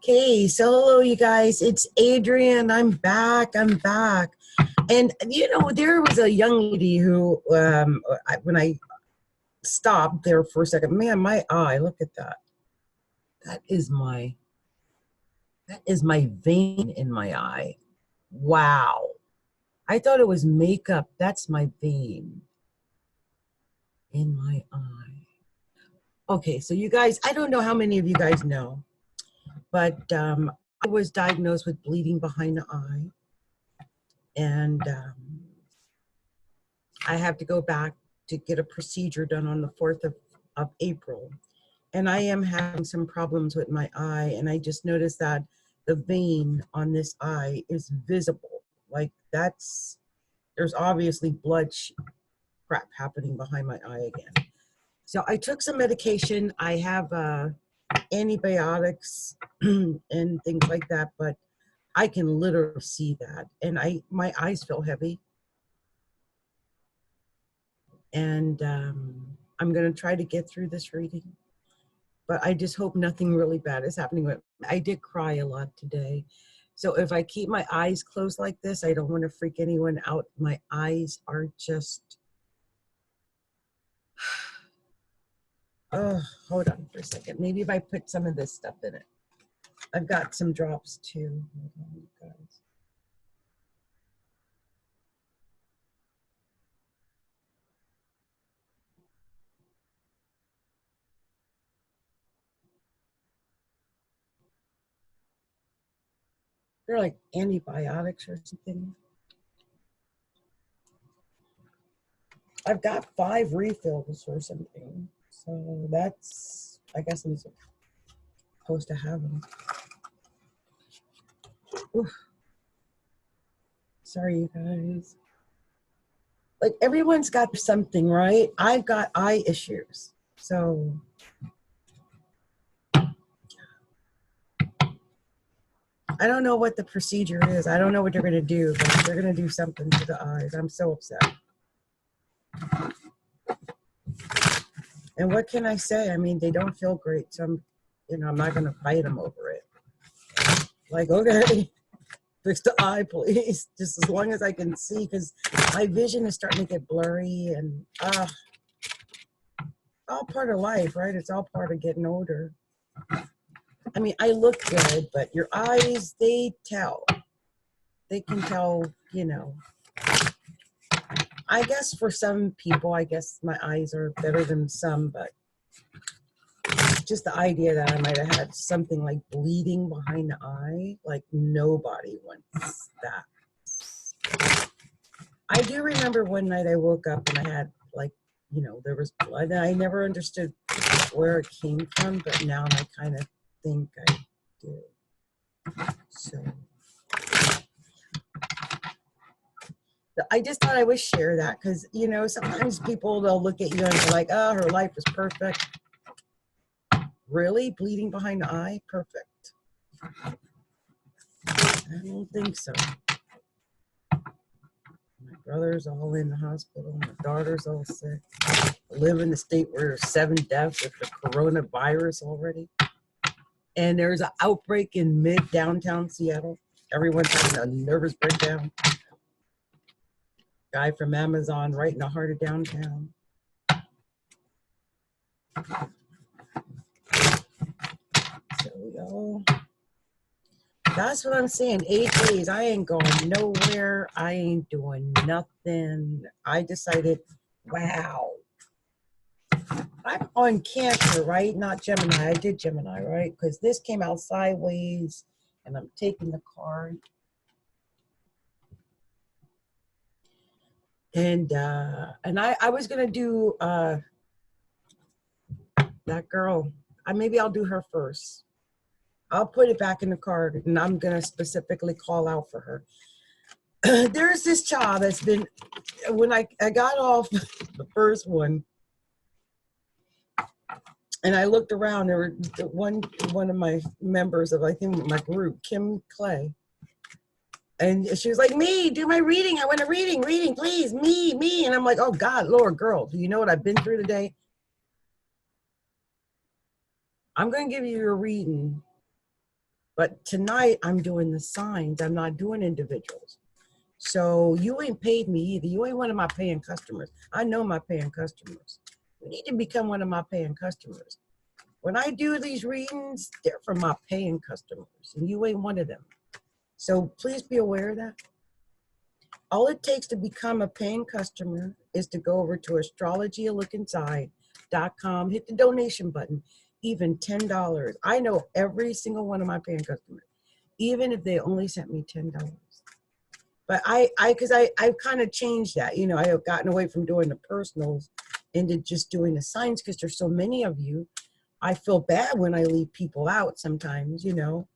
Okay, so hello, you guys. It's Adrienne. I'm back. And you know, there was a young lady who, when I stopped there for a second, man, my eye. Look at that. That is my vein in my eye. Wow. I thought it was makeup. That's my vein in my eye. Okay, so you guys, I don't know how many of you guys know, but I was diagnosed with bleeding behind the eye. And I have to go back to get a procedure done on the 4th of April. And I am having some problems with my eye. And I just noticed that the vein on this eye is visible. Like there's obviously blood crap happening behind my eye again. So I took some medication. I have antibiotics and things like that, but I can literally see that. And my eyes feel heavy. And I'm going to try to get through this reading. But I just hope nothing really bad is happening. I did cry a lot today. So if I keep my eyes closed like this, I don't want to freak anyone out. My eyes are just... Oh, hold on for a second. Maybe if I put some of this stuff in it. I've got some drops too. Hold on, you guys. They're like antibiotics or something. I've got 5 refills or something. So that's, I guess I'm supposed to have them. Oof. Sorry, you guys. Like everyone's got something, right? I've got eye issues. So I don't know what the procedure is. I don't know what they're going to do, but they're going to do something to the eyes. I'm so upset. And what can I say? I mean, they don't feel great. So I'm not going to fight them over it. Like, okay, fix the eye, please. Just as long as I can see, because my vision is starting to get blurry and all part of life, right? It's all part of getting older. I mean, I look good, but your eyes, they tell. They can tell, you know. I guess for some people, I guess my eyes are better than some, but just the idea that I might have had something like bleeding behind the eye, like nobody wants that. I do remember one night I woke up and I had like, you know, there was blood and I never understood where it came from, but now I kind of think I do. So I just thought I would share that because, you know, sometimes people, they'll look at you and they're like, oh, her life is perfect. Really? Bleeding behind the eye? Perfect. I don't think so. My brother's all in the hospital. My daughter's all sick. I live in a state where there's 7 deaths with the coronavirus already. And there's an outbreak in mid-downtown Seattle. Everyone's having a nervous breakdown. Guy from Amazon right in the heart of downtown. So, that's what I'm saying. 8 days. I ain't going nowhere. I ain't doing nothing. I decided, wow. I'm on Cancer, right? Not Gemini. I did Gemini, right? Because this came out sideways, and I'm taking the card. And I was gonna do that girl. Maybe I'll do her first. I'll put it back in the card, and I'm gonna specifically call out for her. There's this child that's been, when I got off the first one, and I looked around, there were one of my members of, I think, my group, Kim Clay, and she was like, me, do my reading. I want a reading, please, me. And I'm like, oh God, Lord, girl, do you know what I've been through today? I'm going to give you a reading. But tonight I'm doing the signs. I'm not doing individuals. So you ain't paid me either. You ain't one of my paying customers. I know my paying customers. You need to become one of my paying customers. When I do these readings, they're for my paying customers, and you ain't one of them. So please be aware of that. All it takes to become a paying customer is to go over to astrologyalookinside.com, hit the donation button, even $10. I know every single one of my paying customers, even if they only sent me $10. But I've kind of changed that. You know, I have gotten away from doing the personals into just doing the signs because there's so many of you. I feel bad when I leave people out sometimes, you know.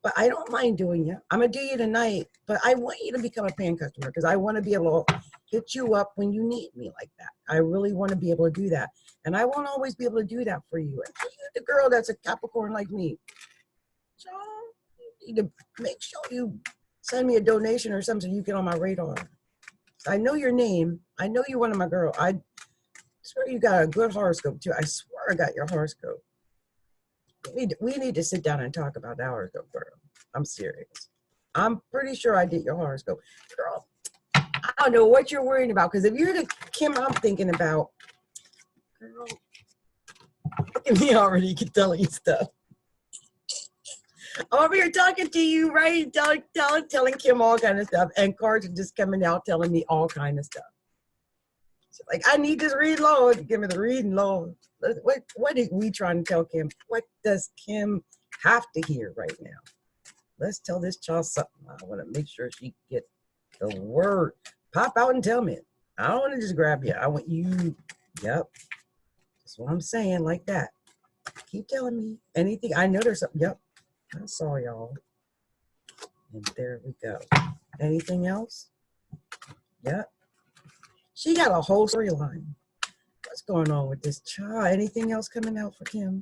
But I don't mind doing it. I'm going to do you tonight, but I want you to become a paying customer because I want to be able to hit you up when you need me like that. I really want to be able to do that. And I won't always be able to do that for you. And for you, the girl that's a Capricorn like me, so you need to make sure you send me a donation or something so you get on my radar. I know your name. I know you're one of my girls. I swear you got a good horoscope too. I swear I got your horoscope. We need to sit down and talk about that horoscope, girl. I'm serious. I'm pretty sure I did your horoscope. Girl, I don't know what you're worrying about, because if you're the Kim I'm thinking about, girl, look at me already telling you stuff. I'm over here talking to you, right? Telling Kim all kind of stuff, and cards are just coming out telling me all kind of stuff. So like, I need this read, Lord. Give me the reading, Lord. What are we trying to tell Kim? What does Kim have to hear right now? Let's tell this child something. I want to make sure she gets the word. Pop out and tell me. I don't want to just grab you. I want you. Yep. That's what I'm saying, like that. Keep telling me anything. I know there's something. Yep. I saw y'all. And there we go. Anything else? Yep. She got a whole storyline. What's going on with this child? Anything else coming out for Kim?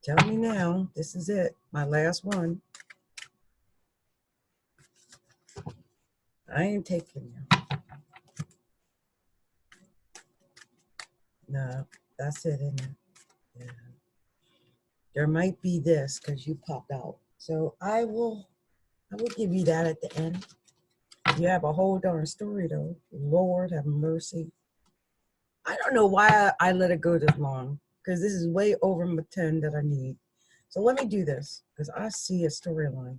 Tell me now. This is it. My last one. I ain't taking you. No, that's it, isn't it? Yeah. There might be this because you popped out. So I will give you that at the end. You have a whole darn story though. Lord have mercy. I don't know why I let it go this long, because this is way over my 10 that I need. So let me do this, because I see a storyline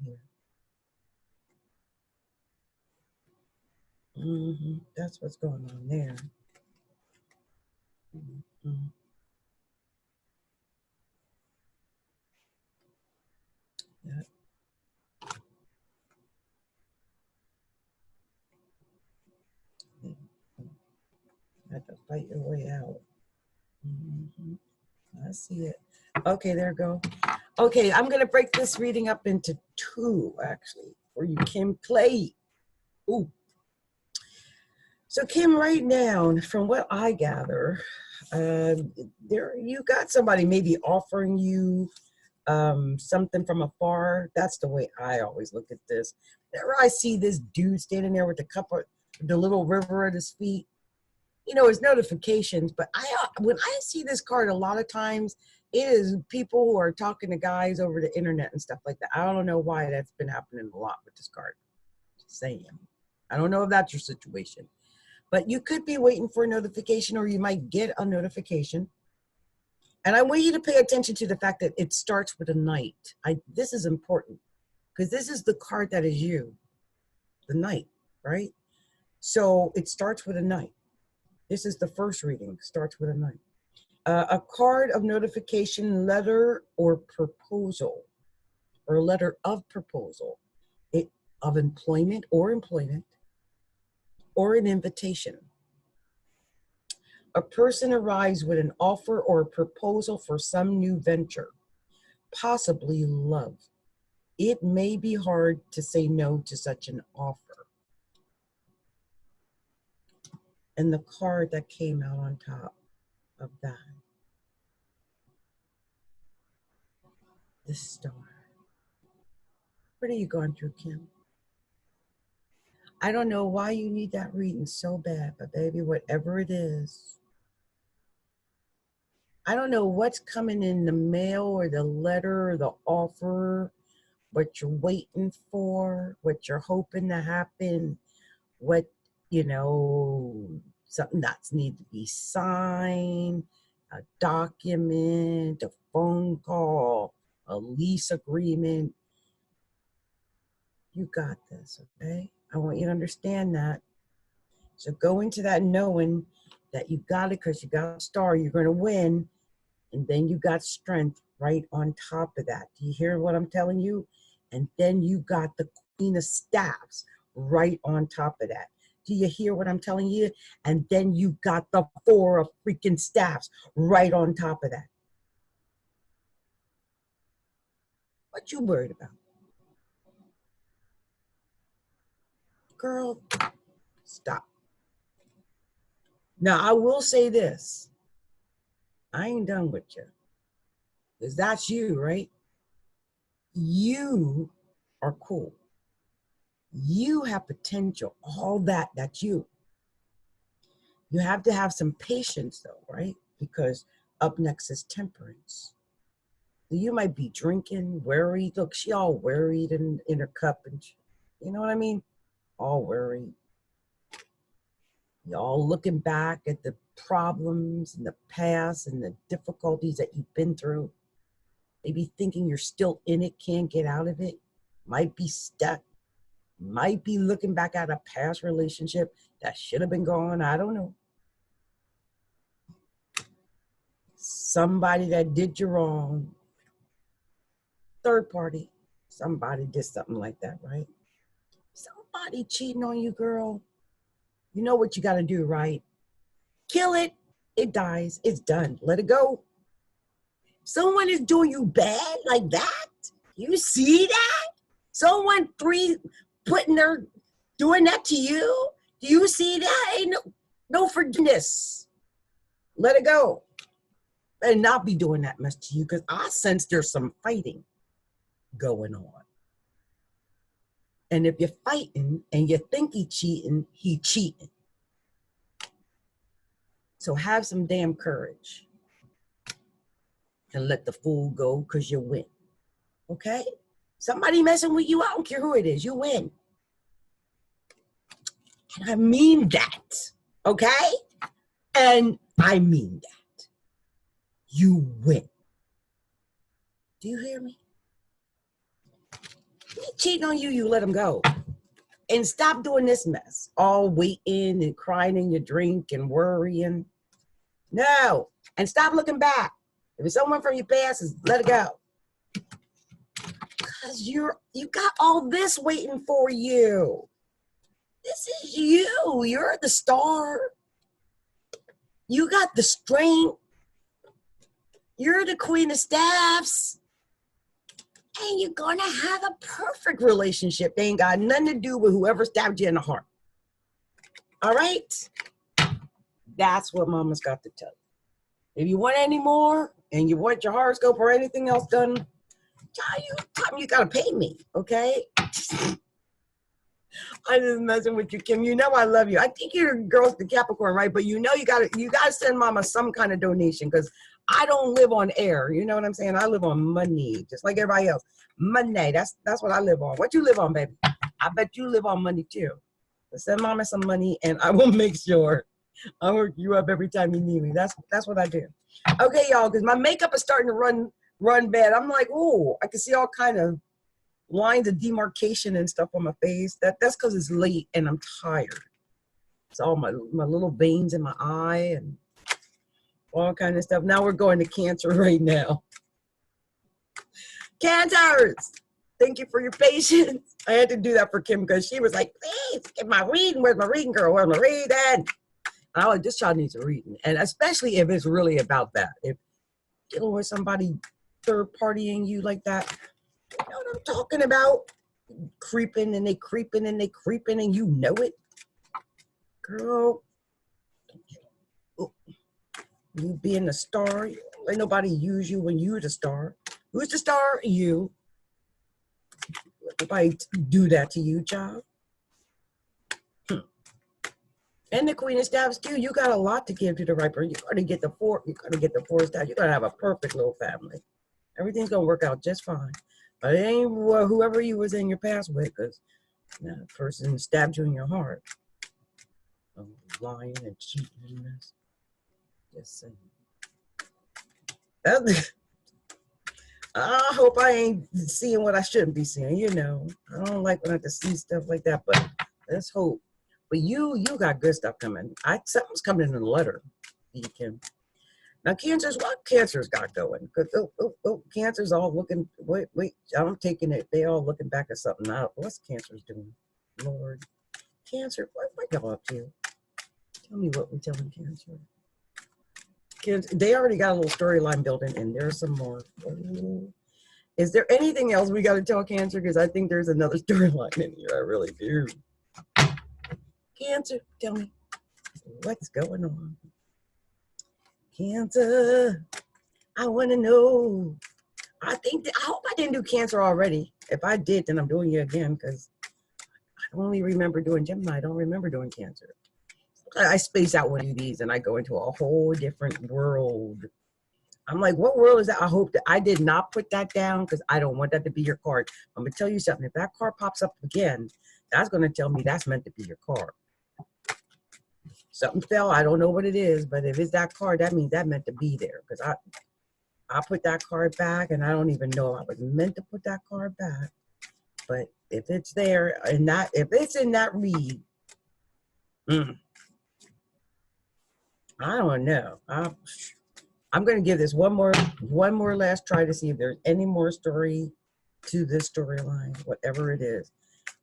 here. That's what's going on there. Yeah. You have to fight your way out. I see it. Okay, there we go. Okay, I'm going to break this reading up into two, actually, for you, Kim Clay. Ooh. So, Kim, right now, from what I gather, you got somebody maybe offering you something from afar. That's the way I always look at this. Whenever I see this dude standing there with the cup of the little river at his feet, you know, it's notifications. But when I see this card, a lot of times it is people who are talking to guys over the internet and stuff like that. I don't know why that's been happening a lot with this card. Just saying. I don't know if that's your situation. But you could be waiting for a notification, or you might get a notification. And I want you to pay attention to the fact that it starts with a knight. This is important, because this is the card that is you, the knight, right? So it starts with a knight. This is the first reading, starts with a knight. A card of notification, letter or proposal, or a letter of proposal, of employment, or an invitation. A person arrives with an offer or a proposal for some new venture, possibly love. It may be hard to say no to such an offer. And the card that came out on top of that, the star. What are you going through, Kim? I don't know why you need that reading so bad, but baby, whatever it is, I don't know what's coming in the mail or the letter or the offer what you're waiting for, what you're hoping to happen, what, you know, something that's need to be signed, a document, a phone call, a lease agreement. You got this, okay? I want you to understand that. So go into that knowing that you got it because you got a star, you're going to win, and then you got strength right on top of that. Do you hear what I'm telling you? And then you got the Queen of Staffs right on top of that. Do you hear what I'm telling you? And then you got the Four of freaking Staffs right on top of that. What you worried about? Girl, stop. Now, I will say this. I ain't done with you. Because that's you, right? You are cool. You have potential. All that, that's you. You have to have some patience, though, right? Because up next is Temperance. You might be drinking, worried. Look, she all worried in her cup. And you know what I mean? All worried. Y'all looking back at the problems and the past and the difficulties that you've been through. Maybe thinking you're still in it, can't get out of it. Might be stuck. Might be looking back at a past relationship that should have been gone. I don't know. Somebody that did you wrong. Third party. Somebody did something like that, right? Somebody cheating on you, girl. You know what you got to do, right? Kill it. It dies. It's done. Let it go. Someone is doing you bad like that. You see that? Someone doing that to you. Do you see that? Ain't no forgiveness. Let it go. And not be doing that much to you because I sense there's some fighting going on. And if you're fighting and you think he cheating. So have some damn courage and let the fool go because you win. Okay? Somebody messing with you, I don't care who it is, you win. And I mean that. Okay? And I mean that. You win. Do you hear me? He cheating on you, you let him go. And stop doing this mess. All waiting and crying in your drink and worrying. No. And stop looking back. If it's someone from your past, let it go. Because you got all this waiting for you. This is you. You're the star. You got the strength. You're the Queen of Staffs. And you're going to have a perfect relationship. They ain't got nothing to do with whoever stabbed you in the heart. All right? That's what Mama's got to tell you. If you want any more and you want your horoscope or anything else done, you got to pay me, okay? I'm just messing with you, Kim. You know I love you. I think you're girls to Capricorn, right? But you know you gotta send Mama some kind of donation because I don't live on air. You know what I'm saying? I live on money, just like everybody else. Money. That's what I live on. What you live on, baby? I bet you live on money too. So send Mama some money, and I will make sure I work you up every time you need me. That's what I do. Okay, y'all, because my makeup is starting to run bad. I'm like, oh, I can see all kind of lines of demarcation and stuff on my face. That's because it's late and I'm tired. It's all my little veins in my eye and all kind of stuff. Now we're going to Cancer right now. Cancers, thank you for your patience. I had to do that for Kim because she was like, please get my reading. Where's my reading, girl? Where's my reading? And I was like, this child needs a reading. And especially if it's really about that. If dealing with somebody third partying you like that, you know what I'm talking about? Creeping and they creeping and they creeping and you know it. Girl, you being a star, let nobody use you when you're the star. Who's the star? You. Let nobody do that to you, child. And the Queen of Staffs too. You got a lot to give to the right person. You gotta get the four staff. You gotta have a perfect little family. Everything's gonna work out just fine. But it ain't whoever you was in your past with, because that person stabbed you in your heart. Lying and cheating and this. Just saying. I hope I ain't seeing what I shouldn't be seeing, you know. I don't like when I have to see stuff like that, but let's hope. But you got good stuff coming. Something's coming in the letter. You can. Now, Cancer's, what Cancer's got going? Because Cancer's all looking, wait, I'm taking it. They all looking back at something out. What's Cancer's doing? Lord. Cancer, what y'all up to? Tell me what we're telling Cancer. They already got a little storyline built in, and there's some more. Oh. Is there anything else we got to tell Cancer? Because I think there's another storyline in here. I really do. Cancer, tell me what's going on. Cancer, I want to know. I hope I didn't do Cancer already. If I did, then I'm doing it again, because I only remember doing Gemini. I don't remember doing Cancer. I space out one of these and I go into a whole different world. I'm like, what world is that? I hope that I did not put that down, because I don't want that to be your card. I'm going to tell you something. If that card pops up again, that's going to tell me that's meant to be your card. Something fell. I don't know what it is, but if it's that card, that means that meant to be there, because I put that card back and I don't even know I was meant to put that card back. But if it's there and if it's in that read, I don't know. I'm going to give this one more last try to see if there's any more story to this storyline, whatever it is.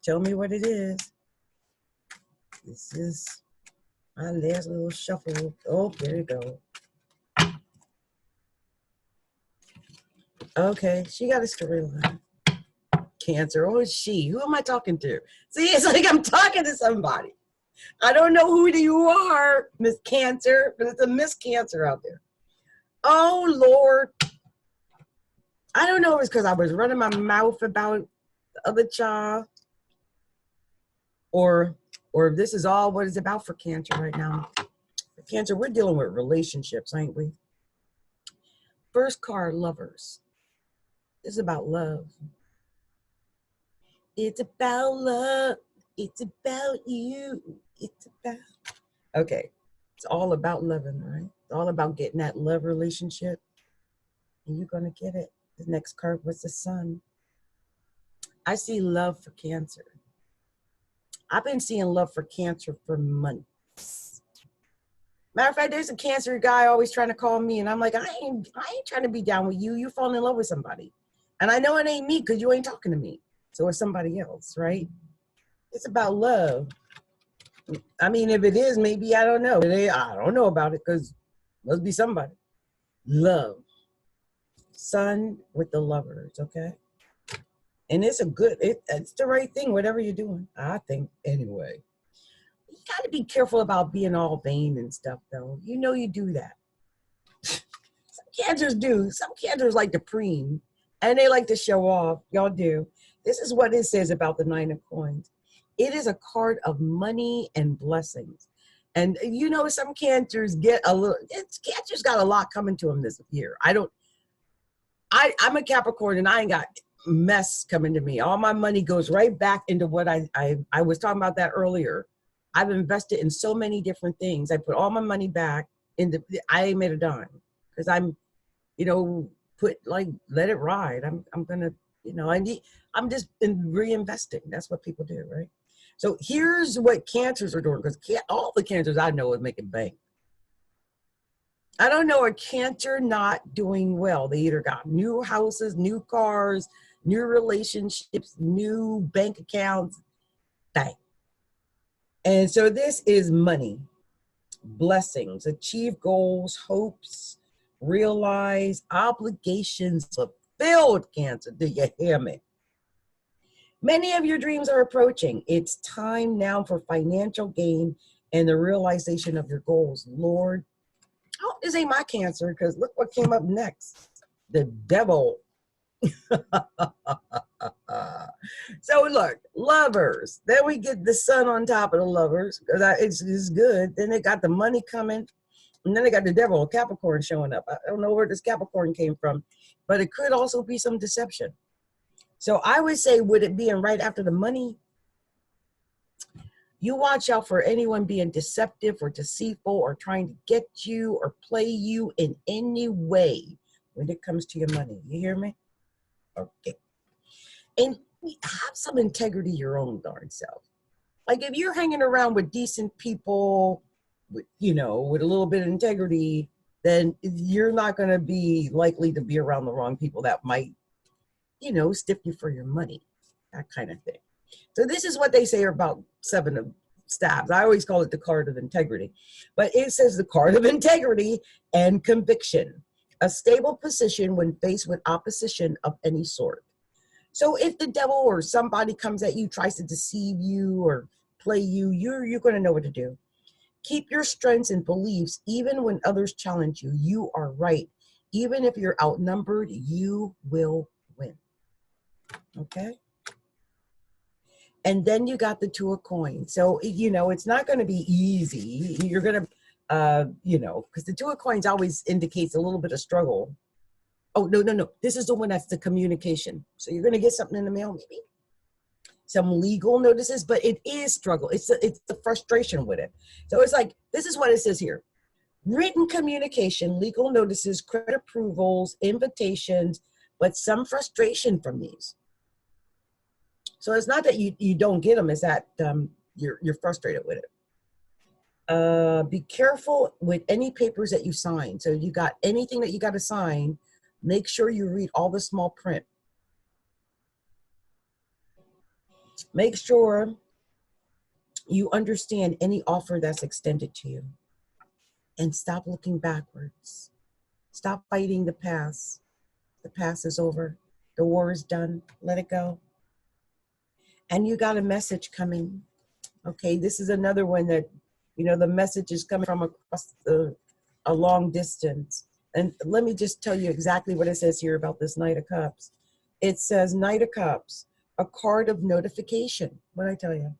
Tell me what it is. This is my last little shuffle. Oh, there you go. Okay, she got a storyline. Cancer. Oh, it's she. Who am I talking to? See, it's like I'm talking to somebody. I don't know who you are, Miss Cancer, but it's a Miss Cancer out there. Oh, Lord. I don't know if it's because I was running my mouth about the other child, or if this is all what it's about for Cancer right now. For Cancer, we're dealing with relationships, ain't we? First card, Lovers. This is about love. It's about love. It's about you. It's about. Okay. It's all about loving, right? It's all about getting that love relationship. And you're going to get it. The next card was the Sun. I see love for Cancer. I've been seeing love for Cancer for months. Matter of fact, there's a Cancer guy always trying to call me, and I'm like, I ain't trying to be down with you. You falling in love with somebody. And I know it ain't me, because you ain't talking to me. So it's somebody else, right? It's about love. I mean, if it is, maybe, I don't know. I don't know about it, because it must be somebody. Love. Sun with the Lovers, okay? And it's it's the right thing, whatever you're doing, I think, anyway. You got to be careful about being all vain and stuff, though. You know you do that. Some Cancers do. Some Cancers like to preen, and they like to show off. Y'all do. This is what it says about the Nine of Coins. It is a card of money and blessings. And you know, some Cancers get a little, Cancer's got a lot coming to them this year. I'm a Capricorn, and I ain't got mess coming to me. All my money goes right back into what I was talking about that earlier. I've invested in so many different things. I put all my money back into, I ain't made a dime, because I'm, you know, let it ride. I'm gonna, you know, I'm just reinvesting. That's what people do, right? So here's what Cancers are doing, because all the Cancers I know is making bank. I don't know a Cancer not doing well. They either got new houses, new cars, new relationships, new bank accounts, bang. And so this is money, blessings, achieve goals, hopes, realize obligations fulfilled, Cancer. Do you hear me? Many of your dreams are approaching. It's time now for financial gain and the realization of your goals. Lord, I hope this ain't my Cancer, because look what came up next. The Devil. So look, Lovers. Then we get the Sun on top of the Lovers, because it's good. Then they got the money coming. And then they got the Devil, Capricorn, showing up. I don't know where this Capricorn came from, but it could also be some deception. So I would say, would it being right after the money? You watch out for anyone being deceptive or deceitful or trying to get you or play you in any way when it comes to your money. You hear me? Okay. And have some integrity your own darn self. Like if you're hanging around with decent people, with, you know, with a little bit of integrity, then you're not going to be likely to be around the wrong people that might, you know, stiff you for your money, that kind of thing. So this is what they say about Seven of Staves. I always call it the card of integrity, but it says the card of integrity and conviction, a stable position when faced with opposition of any sort. So if the devil or somebody comes at you, tries to deceive you or play you, you're going to know what to do. Keep your strengths and beliefs even when others challenge you. You are right. Even if you're outnumbered, you will win. Okay? And then you got the Two of Coins. So, you know, it's not going to be easy. You're going to, you know, because the Two of Coins always indicates a little bit of struggle. Oh, no. This is the one that's the communication. So you're going to get something in the mail, maybe. Some legal notices, but it is struggle. It's the frustration with it. So it's like, this is what it says here. Written communication, legal notices, credit approvals, invitations, but some frustration from these. So it's not that you don't get them, it's that you're frustrated with it. Be careful with any papers that you sign. So you got anything that you got to sign, make sure you read all the small print. Make sure you understand any offer that's extended to you. And stop looking backwards. Stop fighting the past. The past is over. The war is done. Let it go. And you got a message coming. Okay, this is another one that, you know, the message is coming from across a long distance. And let me just tell you exactly what it says here about this Knight of Cups. It says, Knight of Cups, a card of notification. What did I tell you?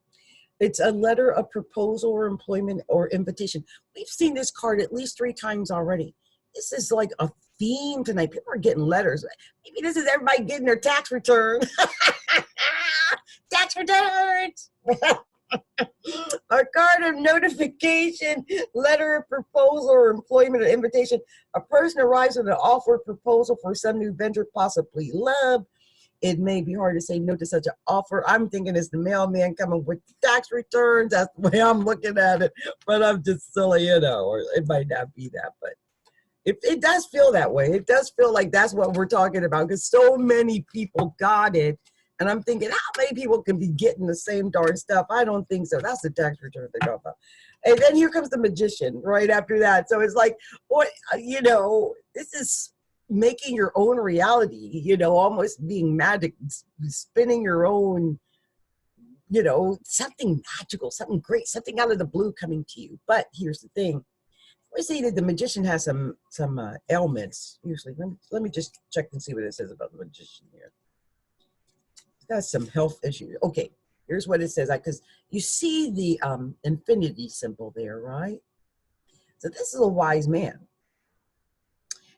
It's a letter of proposal or employment or invitation. We've seen this card at least 3 times already. This is like a theme tonight. People are getting letters. Maybe this is everybody getting their tax return. Tax returns. A card of notification, letter of proposal or employment or invitation. A person arrives with an offer proposal for some new venture, possibly love. It may be hard to say no to such an offer. I'm thinking it's the mailman coming with tax returns. That's the way I'm looking at it. But I'm just silly, you know, or it might not be that. But it does feel that way. It does feel like that's what we're talking about because so many people got it. And I'm thinking, how many people can be getting the same darn stuff? I don't think so. That's the tax return they're talking about. And then here comes the magician right after that. So it's like, what, you know, this is making your own reality, you know, almost being magic, spinning your own, you know, something magical, something great, something out of the blue coming to you. But here's the thing. We see that the magician has some ailments. Usually, let me just check and see what it says about the magician here. He's got some health issues. Okay, here's what it says. Because you see the infinity symbol there, right? So this is a wise man.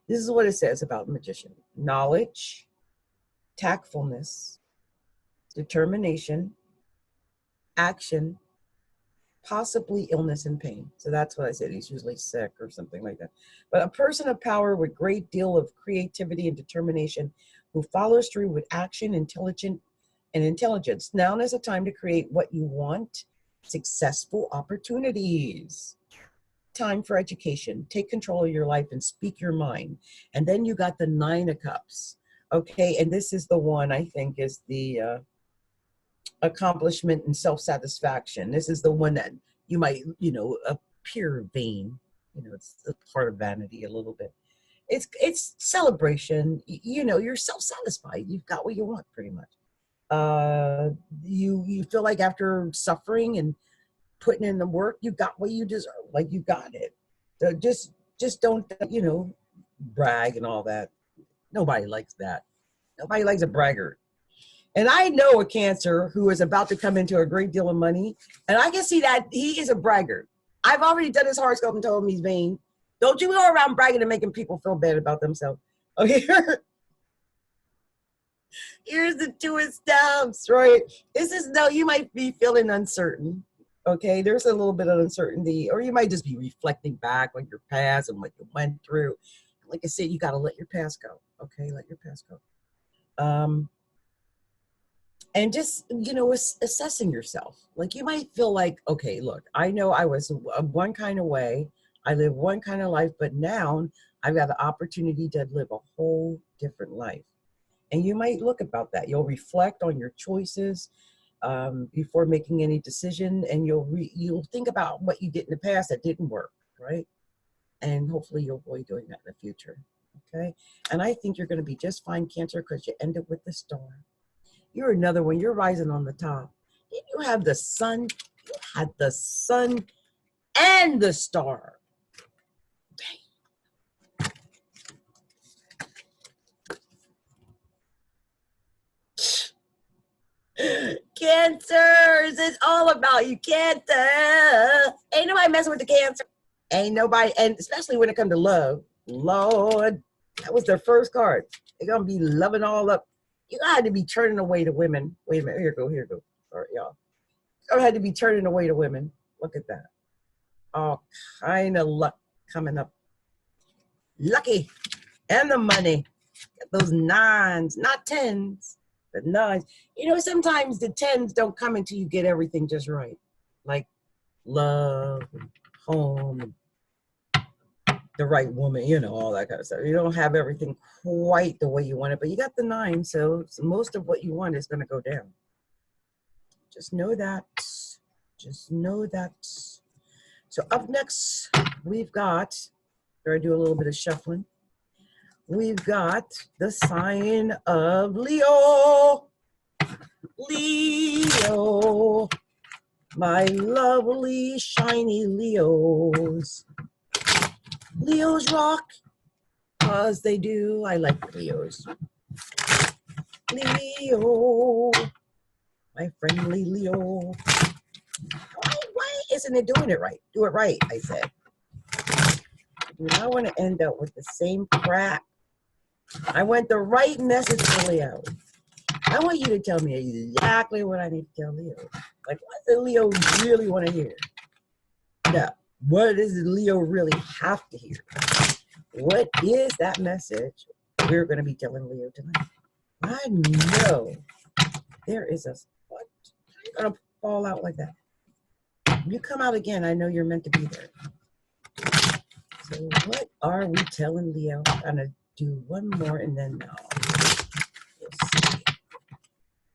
This is what it says about the magician. Knowledge, tactfulness, determination, action, possibly illness and pain. So that's what I said. He's usually sick or something like that. But a person of power with great deal of creativity and determination who follows through with action, intelligence. Now is a time to create what you want. Successful opportunities. Time for education. Take control of your life and speak your mind. And then you got the 9 of Cups. Okay, and this is the one I think is the accomplishment and self-satisfaction. This is the one that you might, you know, appear vain. You know, it's a part of vanity a little bit. It's celebration. You know, you're self-satisfied. You've got what you want pretty much. You feel like after suffering and putting in the work, you got what you deserve. Like you got it. So just don't, you know, brag and all that. Nobody likes that. Nobody likes a braggart. And I know a Cancer who is about to come into a great deal of money, and I can see that he is a braggart. I've already done his horoscope and told him he's vain. Don't you go around bragging and making people feel bad about themselves. Okay. Here's the two of stamps, right? This is, no, you might be feeling uncertain. Okay, there's a little bit of uncertainty, or you might just be reflecting back on your past and what you went through. Like I said, you got to let your past go. Okay, let your past go. And just, you know, assessing yourself. Like you might feel like, okay, look, I know I was one kind of way, I live one kind of life, but now I've got the opportunity to live a whole different life. And you might look about that. You'll reflect on your choices before making any decision, and you'll think about what you did in the past that didn't work, right? And hopefully you'll avoid doing that in the future. Okay. And I think you're going to be just fine, Cancer, because you end up with the star. You're another one. You're rising on the top. Then you have the sun. You had the sun and the star. Cancers, it's all about you, Cancer. Ain't nobody messing with the Cancer. Ain't nobody, and especially when it comes to love. Lord, that was their first card. They're gonna be loving all up. You had to be turning away to women. Wait a minute, here you go. Sorry, y'all. You had to be turning away to women. Look at that. All kind of luck coming up. Lucky. And the money. Get those nines, not tens, but nines. You know, sometimes the tens don't come until you get everything just right. Like love, and home, and the right woman, you know, all that kind of stuff. You don't have everything quite the way you want it, but you got the nine, so most of what you want is going to go down. Just know that. Just know that. So up next, we've got, I do a little bit of shuffling. We've got the sign of Leo. Leo. My lovely, shiny Leos. Leos rock, because they do. I like Leos. Leo, my friendly Leo. Why isn't it doing it right? Do it right, I said. Do not want to end up with the same crap. I want the right message for Leo. I want you to tell me exactly what I need to tell Leo. Like, what does Leo really want to hear? No. What does Leo really have to hear? What is that message we're going to be telling Leo tonight? I know there is a, what? You're going to fall out like that. You come out again, I know you're meant to be there. So what are we telling Leo? I'm going to do one more and then no. We'll see.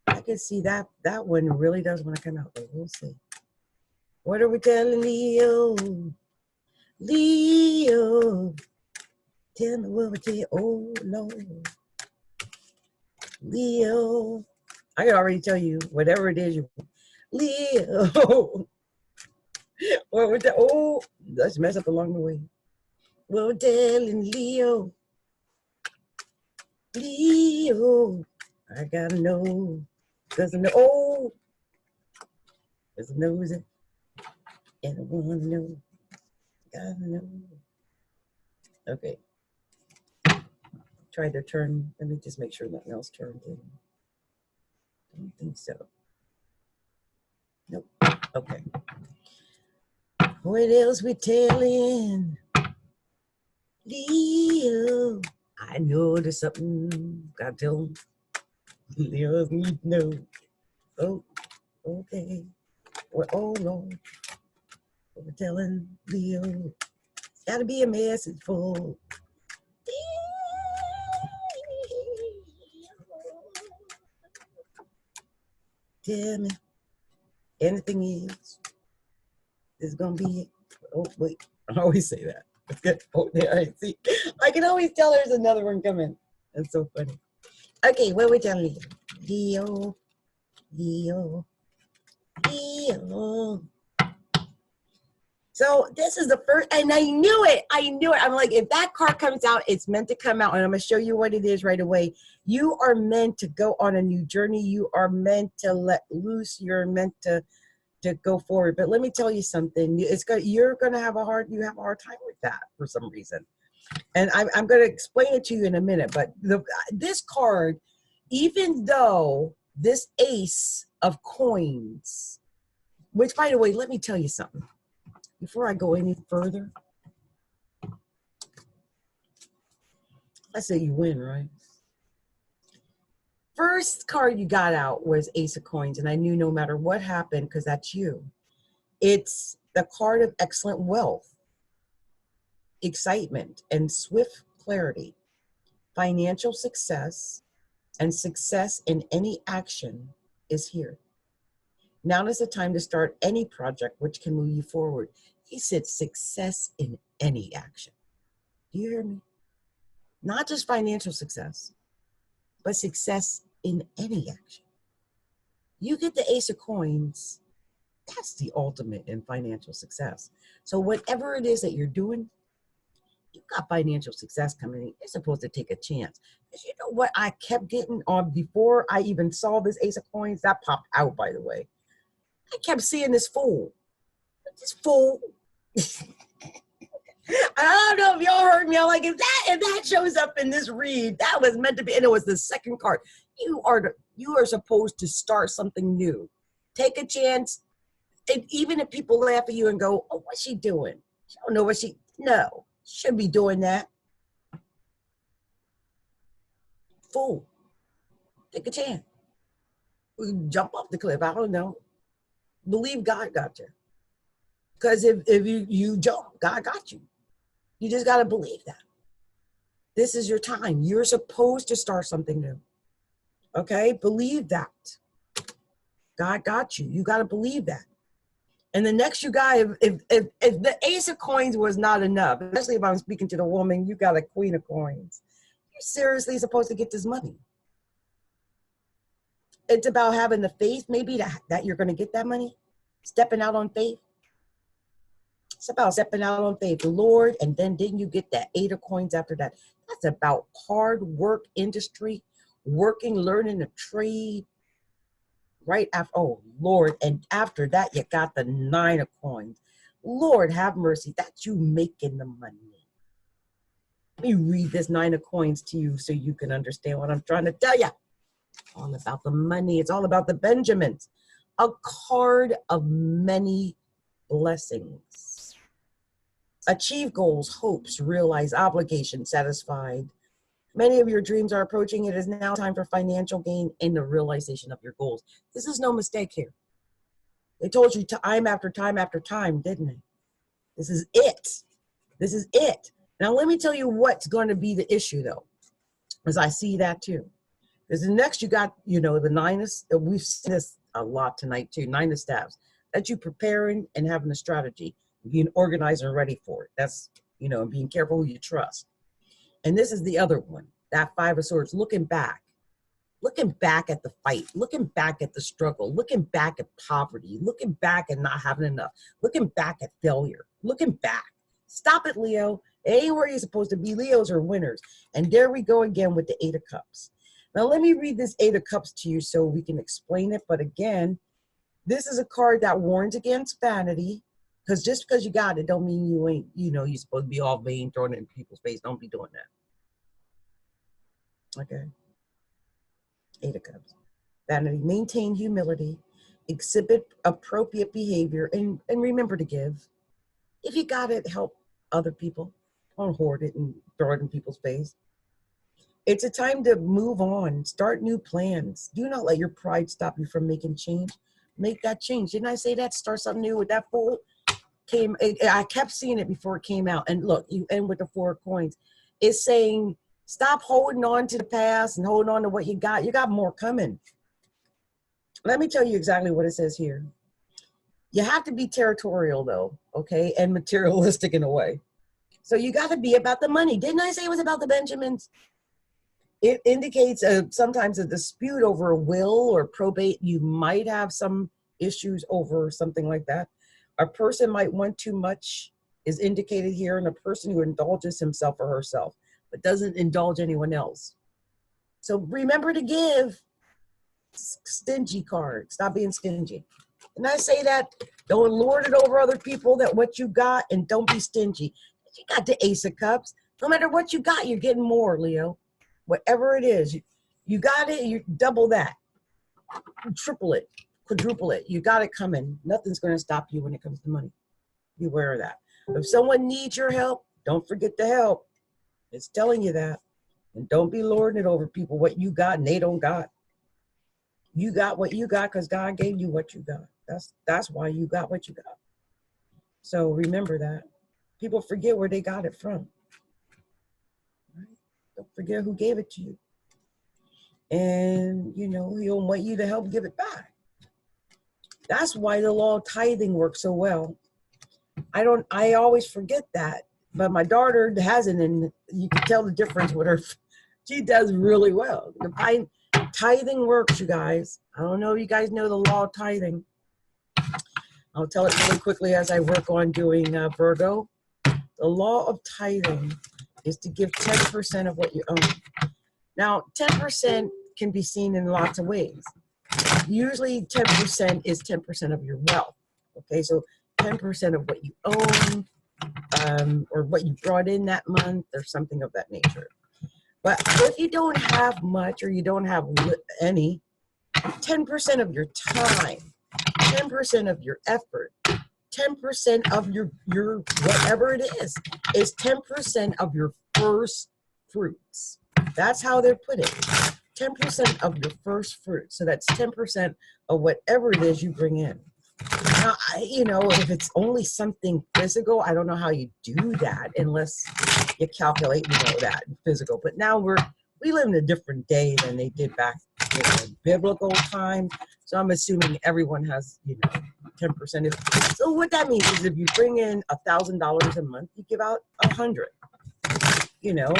I can see that one really does want to come out, but we'll see. What are we telling Leo? Leo, tell me what we tell you. Oh, Lord. Leo, I can already tell you whatever it is you want. Leo. What we're oh, let's mess up along the way. We're telling Leo. Leo, I gotta know. Cause I know, oh, cause I know it. And I wanna know. Gotta know. Okay. Try to turn. Let me just make sure nothing else turned in. Don't think so. Nope. Okay. What else we telling? Leo. I know there's something. Gotta tell him. Leo's need to know. Oh, okay. Well, oh Lord. What we're telling Leo. It's gotta be a message for tell me anything is gonna be it. Oh wait, I always say that. It's good. Oh, there I see. I can always tell there's another one coming. That's so funny. Okay, what we telling Leo? Leo, Leo. So this is the first, and I knew it. I'm like, if that card comes out, it's meant to come out, and I'm gonna show you what it is right away. You are meant to go on a new journey. You are meant to let loose. You're meant to go forward. But let me tell you something. You're gonna have a hard time with that for some reason. And I'm gonna explain it to you in a minute. But this card even though this Ace of Coins, which, by the way, let me tell you something. Before I go any further, let's say you win, right? First card you got out was Ace of Coins, and I knew no matter what happened, because that's you, it's the card of excellent wealth, excitement, and swift clarity, financial success, and success in any action is here. Now is the time to start any project which can move you forward. He said success in any action. Do you hear me? Not just financial success, but success in any action. You get the Ace of Coins, that's the ultimate in financial success. So whatever it is that you're doing, you've got financial success coming in. You're supposed to take a chance. Because you know what I kept getting on before I even saw this Ace of Coins? That popped out, by the way. I kept seeing this fool. This fool. I don't know if y'all heard me. I'm like, if that shows up in this read, that was meant to be, and it was the second card. You are supposed to start something new. Take a chance. And even if people laugh at you and go, oh, what's she doing? She don't know what no, shouldn't be doing that. Fool. Take a chance. Jump off the cliff. I don't know. Believe God got you. Because if you jump, God got you. You just got to believe that. This is your time. You're supposed to start something new. Okay? Believe that. God got you. You got to believe that. And the next you got, if the Ace of Coins was not enough, especially if I'm speaking to the woman, you got a Queen of Coins. You're seriously supposed to get this money. It's about having the faith, maybe that you're going to get that money. Stepping out on faith. It's about stepping out on faith, Lord, and then didn't you get that Eight of Coins after that? That's about hard work, industry, working, learning a trade. Right after, oh, Lord, and after that, you got the Nine of Coins. Lord, have mercy. That's you making the money. Let me read this Nine of Coins to you so you can understand what I'm trying to tell you. All about the money. It's all about the Benjamins. A card of many blessings. Achieve goals, hopes, realize obligations satisfied. Many of your dreams are approaching. It is now time for financial gain and the realization of your goals. This is no mistake here. They told you time after time after time, didn't they? This is it. This is it. Now, let me tell you what's going to be the issue, though, because I see that, too. Because the next you got, the Nine of, we've seen this a lot tonight, too, Nine of Staves. That you preparing and having a strategy, being organized and ready for it. That's, being careful who you trust. And this is the other one, that Five of Swords, looking back at the fight, looking back at the struggle, looking back at poverty, looking back at not having enough, looking back at failure, looking back. Stop it, Leo. It ain't where you're supposed to be. Leos are winners. And there we go again with the Eight of Cups. Now, let me read this Eight of Cups to you so we can explain it. But again, this is a card that warns against vanity. Because just because you got it don't mean you ain't, you're supposed to be all vain, throwing it in people's face. Don't be doing that. Okay. Eight of Cups. Vanity. Maintain humility. Exhibit appropriate behavior. And remember to give. If you got it, help other people. Don't hoard it and throw it in people's face. It's a time to move on. Start new plans. Do not let your pride stop you from making change. Make that change. Didn't I say that? Start something new with that fool. I kept seeing it before it came out. And look, you end with the Four of Coins. It's saying, stop holding on to the past and holding on to what you got. You got more coming. Let me tell you exactly what it says here. You have to be territorial, though, okay, and materialistic in a way. So you got to be about the money. Didn't I say it was about the Benjamins? It indicates sometimes a dispute over a will or probate. You might have some issues over something like that. A person might want too much is indicated here, and a person who indulges himself or herself, but doesn't indulge anyone else. So remember to give. Stingy card. Stop being stingy. And I say that, don't lord it over other people that what you got, and don't be stingy. You got the Ace of Cups. No matter what you got, you're getting more, Leo. Whatever it is, You got it, you double that, triple it, quadruple it. You got it coming. Nothing's going to stop you when it comes to money. Beware of that. If someone needs your help, don't forget to help. It's telling you that. And don't be lording it over people what you got and they don't got. You got what you got because God gave you what you got. That's why you got what you got. So remember that. People forget where they got it from. Right? Don't forget who gave it to you. And, you know, he'll want you to help give it back. That's why the law of tithing works so well. I always forget that. But my daughter has it, and you can tell the difference with her. She does really well. Tithing works, you guys. I don't know if you guys know the law of tithing. I'll tell it really quickly as I work on doing Virgo. The law of tithing is to give 10% of what you own. Now, 10% can be seen in lots of ways. Usually 10% is 10% of your wealth. Okay, so 10% of what you own, or what you brought in that month, or something of that nature. But if you don't have much, or you don't have any, 10% of your time, 10% of your effort, 10% of your whatever it is 10% of your first fruits. That's how they're put it. 10% of your first fruit. So that's 10% of whatever it is you bring in. Now, you know, if it's only something physical, I don't know how you do that unless you calculate, you know, that physical. But now we live in a different day than they did back in biblical time. So I'm assuming everyone has, you know, 10%. So what that means is if you bring in $1,000 a month, you give out 100. You know,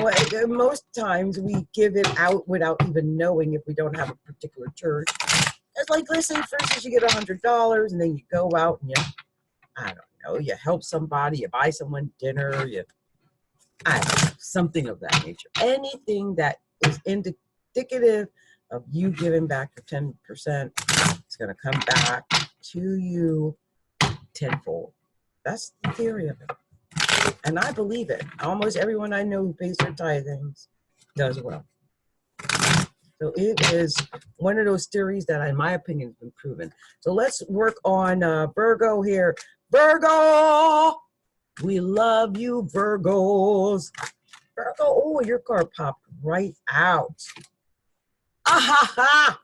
most times we give it out without even knowing if we don't have a particular church. It's like, let's say, for instance, you get $100 and then you go out and I don't know, you help somebody, you buy someone dinner, I don't know, something of that nature. Anything that is indicative of you giving back your 10%, it's going to come back to you tenfold. That's the theory of it. And I believe it. Almost everyone I know who pays their tithings does well. So it is one of those theories that, in my opinion, has been proven. So let's work on Virgo here. Virgo! We love you, Virgos. Virgo, oh, your card popped right out. Ah ha ha!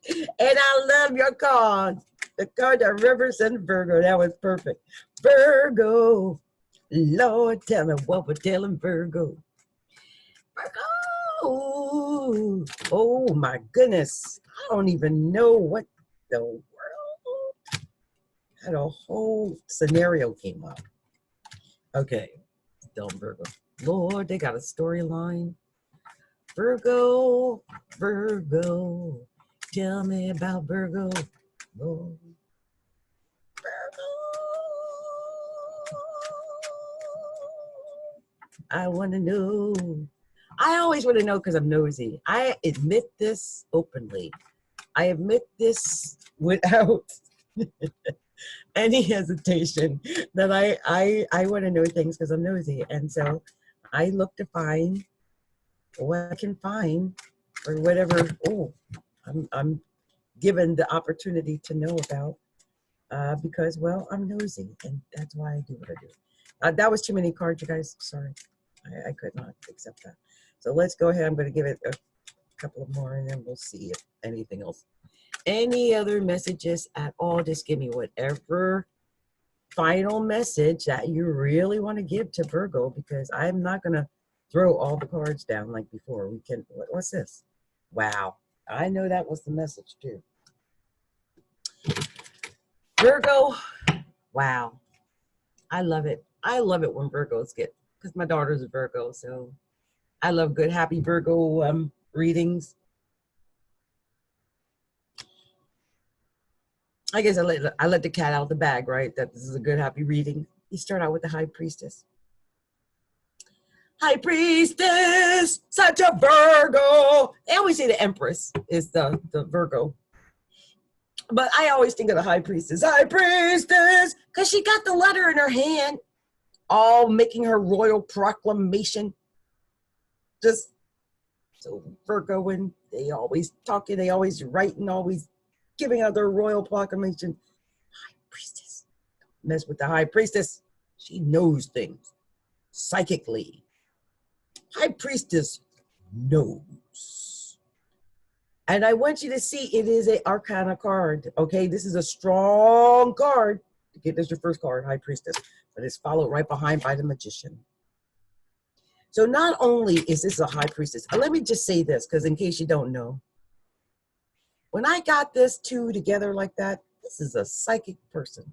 And I love your card. The card that represents Virgo. That was perfect. Virgo. Lord, tell me what we're telling Virgo. Virgo. Oh my goodness. I don't even know what the world. Had a whole scenario came up. Okay. Still Virgo. Lord, they got a storyline. Virgo, Virgo. Tell me about Virgo. Lord. Virgo. I want to know. I always want to know because I'm nosy. I admit this openly. I admit this without any hesitation that I want to know things because I'm nosy. And so I look to find what I can find or whatever I'm given the opportunity to know about because, well, I'm nosy and that's why I do what I do. That was too many cards, you guys. Sorry. I could not accept that. So let's go ahead. I'm going to give it a couple of more and then we'll see if anything else. Any other messages at all, just give me whatever final message that you really want to give to Virgo because I'm not going to throw all the cards down like before. We can, what's this? Wow. I know that was the message too. Virgo. Wow. I love it. I love it when Virgos get, because my daughter's a Virgo, so I love good, happy Virgo readings. I guess I let the cat out of the bag, right? That this is a good, happy reading. You start out with the High Priestess. High Priestess, such a Virgo. They always say the Empress is the Virgo. But I always think of the High Priestess. High Priestess, because she got the letter in her hand, all making her royal proclamation. Just So Virgo, and they always talking, they always writing, always giving out their royal proclamation. High priestess. Mess with the high priestess. She knows things psychically. High priestess knows. And I want you to see it is an arcana card. Okay, this is a strong card. This is your first card, high priestess, but it's followed right behind by the magician. So not only is this a high priestess, let me just say this, because in case you don't know, when I got this two together like that, this is a psychic person.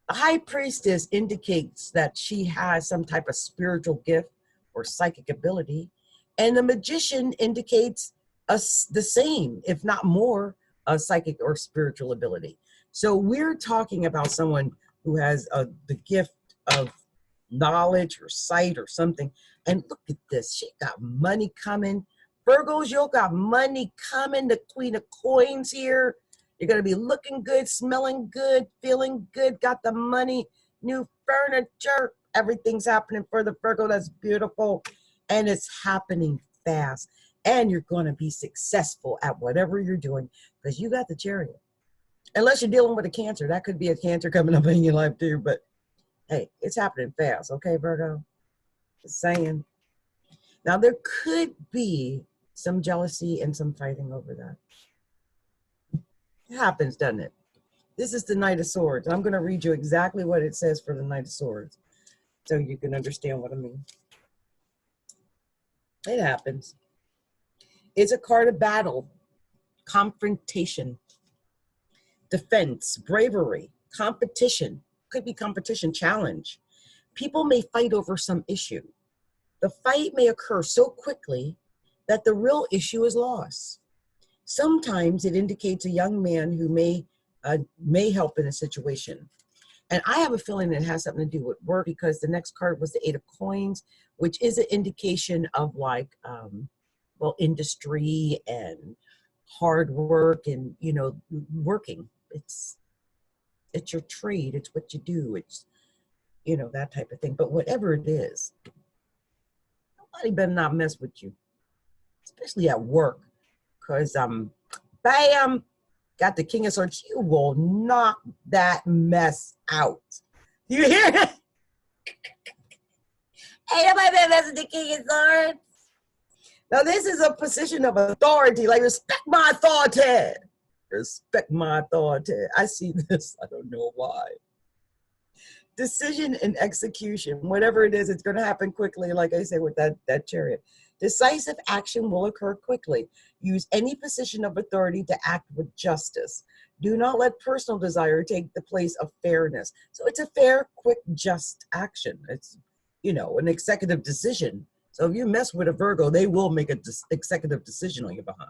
A high priestess indicates that she has some type of spiritual gift or psychic ability, and the magician indicates us the same, if not more, a psychic or spiritual ability. So we're talking about someone who has the gift of knowledge or sight or something. And look at this, she got money coming. Virgos, you got money coming. The Queen of Coins here. You're going to be looking good, smelling good, feeling good, got the money, new furniture. Everything's happening for the Virgo. That's beautiful. And it's happening fast. And you're going to be successful at whatever you're doing because you got the Chariot. Unless you're dealing with a Cancer. That could be a Cancer coming up in your life too. But hey, it's happening fast. Okay, Virgo? Just saying. Now, there could be some jealousy and some fighting over that. It happens, doesn't it? This is the Knight of Swords. I'm going to read you exactly what it says for the Knight of Swords so you can understand what I mean. It happens. It's a card of battle, confrontation, defense, bravery, competition. Could be competition, challenge. People may fight over some issue. The fight may occur so quickly that the real issue is lost. Sometimes it indicates a young man who may help in a situation. And I have a feeling it has something to do with work because the next card was the Eight of Coins, which is an indication of like, well, industry and hard work and, you know, working. It's your trade. It's what you do. It's, you know, that type of thing. But whatever it is, nobody better not mess with you, especially at work. Because bam, got the King of Swords. You will knock that mess out. You hear that? Ain't nobody better mess with the King of Swords. Now, this is a position of authority. Like, respect my authority. Respect my authority. I see this. I don't know why. Decision and execution. Whatever it is, it's going to happen quickly, like I said, with that Chariot. Decisive action will occur quickly. Use any position of authority to act with justice. Do not let personal desire take the place of fairness. So it's a fair, quick, just action. It's, you know, an executive decision. So if you mess with a Virgo, they will make an executive decision on your behind.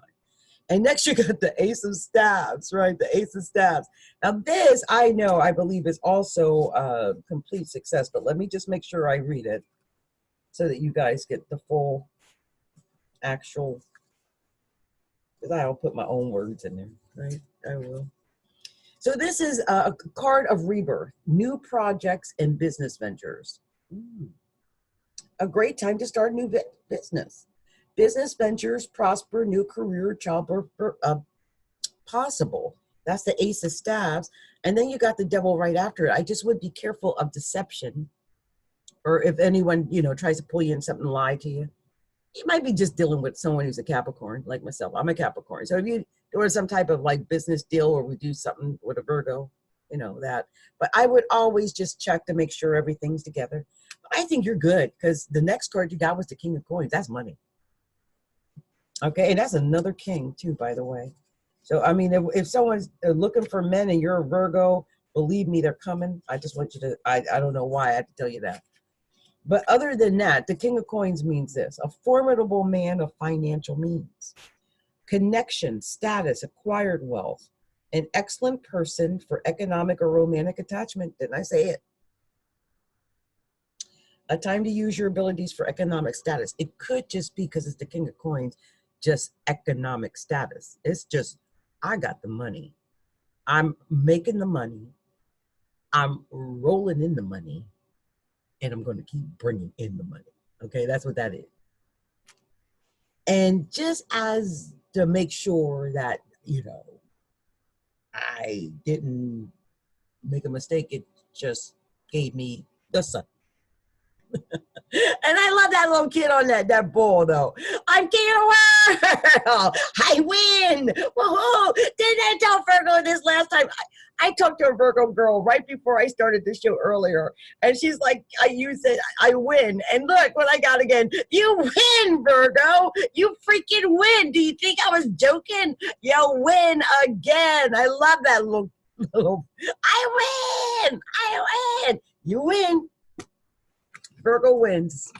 And next you got the Ace of Staves, right? The Ace of Staves. Now this, I know, I believe is also complete success, but let me just make sure I read it so that you guys get the full actual, because I'll put my own words in there, right? I will. So this is a card of rebirth, new projects and business ventures. A great time to start a new business. Business ventures prosper, new career, childbirth possible. That's the Ace of Staves. And then you got the Devil right after it. I just would be careful of deception. Or if anyone, you know, tries to pull you in something, lie to you. You might be just dealing with someone who's a Capricorn, like myself. I'm a Capricorn. So if you do some type of like business deal or we do something with a Virgo, you know, that. But I would always just check to make sure everything's together. But I think you're good because the next card you got was the King of Coins. That's money. Okay, and that's another king too, by the way. So, I mean, if someone's looking for men and you're a Virgo, believe me, they're coming. I just want you to, I don't know why I have to tell you that. But other than that, the King of Coins means this: a formidable man of financial means, connection, status, acquired wealth, an excellent person for economic or romantic attachment. Didn't I say it? A time to use your abilities for economic status. It could just be because it's the King of Coins, just economic status. It's just, I got the money. I'm making the money. I'm rolling in the money. And I'm going to keep bringing in the money. Okay, that's what that is. And just as to make sure that, you know, I didn't make a mistake, it just gave me the sun. And I love that little kid on that ball, though. I'm king of the world. I win. Woohoo. Didn't I tell Virgo this last time? I talked to a Virgo girl right before I started the show earlier. And she's like, you said, I win. And look what I got again. You win, Virgo. You freaking win. Do you think I was joking? You win again. I love that little I win. I win. You win. Virgo wins.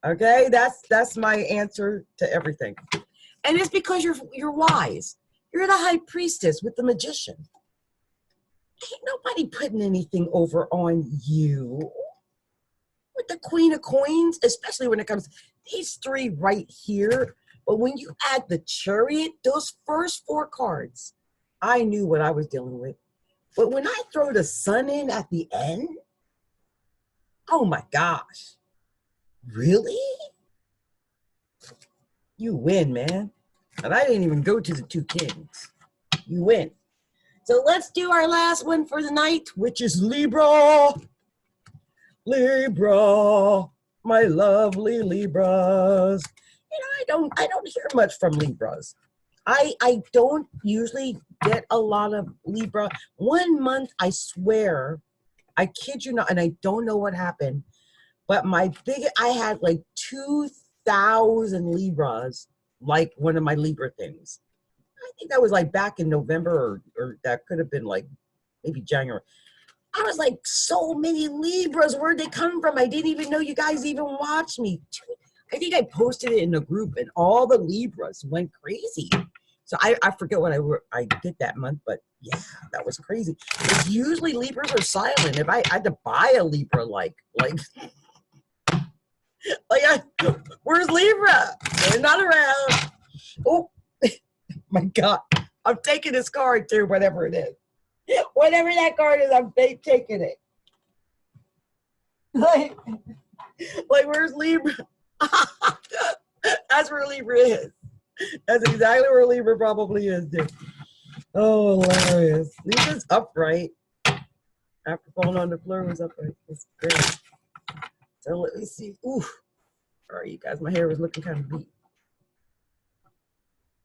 Okay, that's my answer to everything. And it's because you're wise. You're the high priestess with the magician. Ain't nobody putting anything over on you. With the Queen of Coins, especially when it comes these three right here. But when you add the Chariot, those first four cards, I knew what I was dealing with. But when I throw the Sun in at the end, oh my gosh. Really? You win, man. And I didn't even go to the two kings. You win. So let's do our last one for the night, which is Libra. Libra, my lovely Libras. You know, I don't hear much from Libras. I don't usually get a lot of Libra. 1 month, I swear, I kid you not, and I don't know what happened, but I had like 2,000 Libras, like one of my Libra things. I think that was like back in November, or that could have been like maybe January. I was like, so many Libras, where'd they come from? I didn't even know you guys even watched me. I think I posted it in the group, and all the Libras went crazy. So I forget what I did that month, but yeah, that was crazy. Usually Libras are silent. If I had to buy a Libra, where's Libra? They're not around. Oh my God, I'm taking this card too, whatever it is. Whatever that card is, I'm taking it. Like where's Libra? That's where Libra is. That's exactly where Libra probably is, dude. Oh, hilarious. Libra's upright. After falling on the floor, was upright. It's great. So let me see. Ooh. All right, you guys, my hair was looking kind of beat.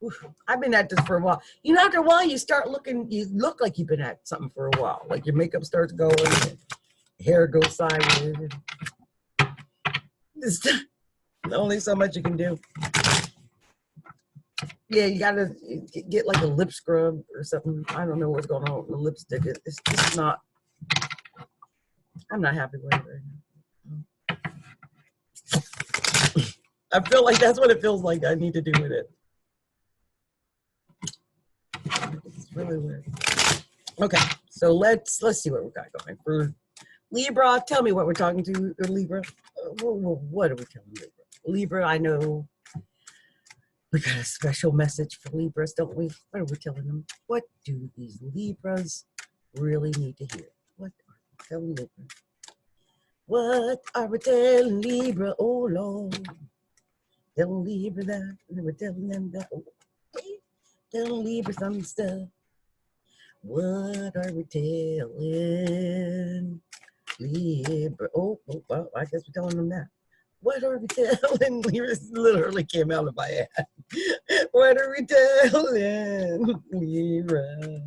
Oof. I've been at this for a while. You know, after a while, you look like you've been at something for a while. Like your makeup starts going, and hair goes sideways. There's only so much you can do. Yeah, you gotta get like a lip scrub or something. I don't know what's going on with the lipstick. It's just not. I'm not happy with it right now. I feel like that's what it feels like. I need to do with it. It's really weird. Okay, so let's see what we got going for Libra. Tell me what we're talking to Libra. What are we telling Libra? Libra, I know we got a special message for Libras, don't we? What are we telling them? What do these Libras really need to hear? What are we telling Libra? What are we telling Libra? Oh Lord, telling Libra that, and we're telling them that. Oh, telling Libra some stuff. What are we telling Libra? Oh, well, I guess we're telling them that. What are we telling Libra? This literally came out of my head. What are we telling Libra?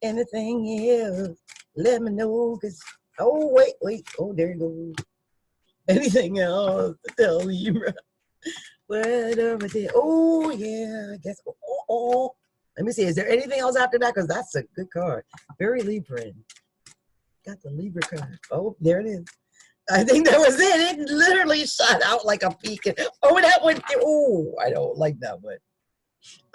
Anything else? Let me know, because, oh, wait. Oh, there you go. Anything else to tell Libra? What are we telling? Oh, yeah, I guess. Oh. Let me see. Is there anything else after that? Because that's a good card. Very Libran. Got the Libra card. Oh, there it is. I think that was it. It literally shot out like a beacon. Oh, that one. Oh, I don't like that one.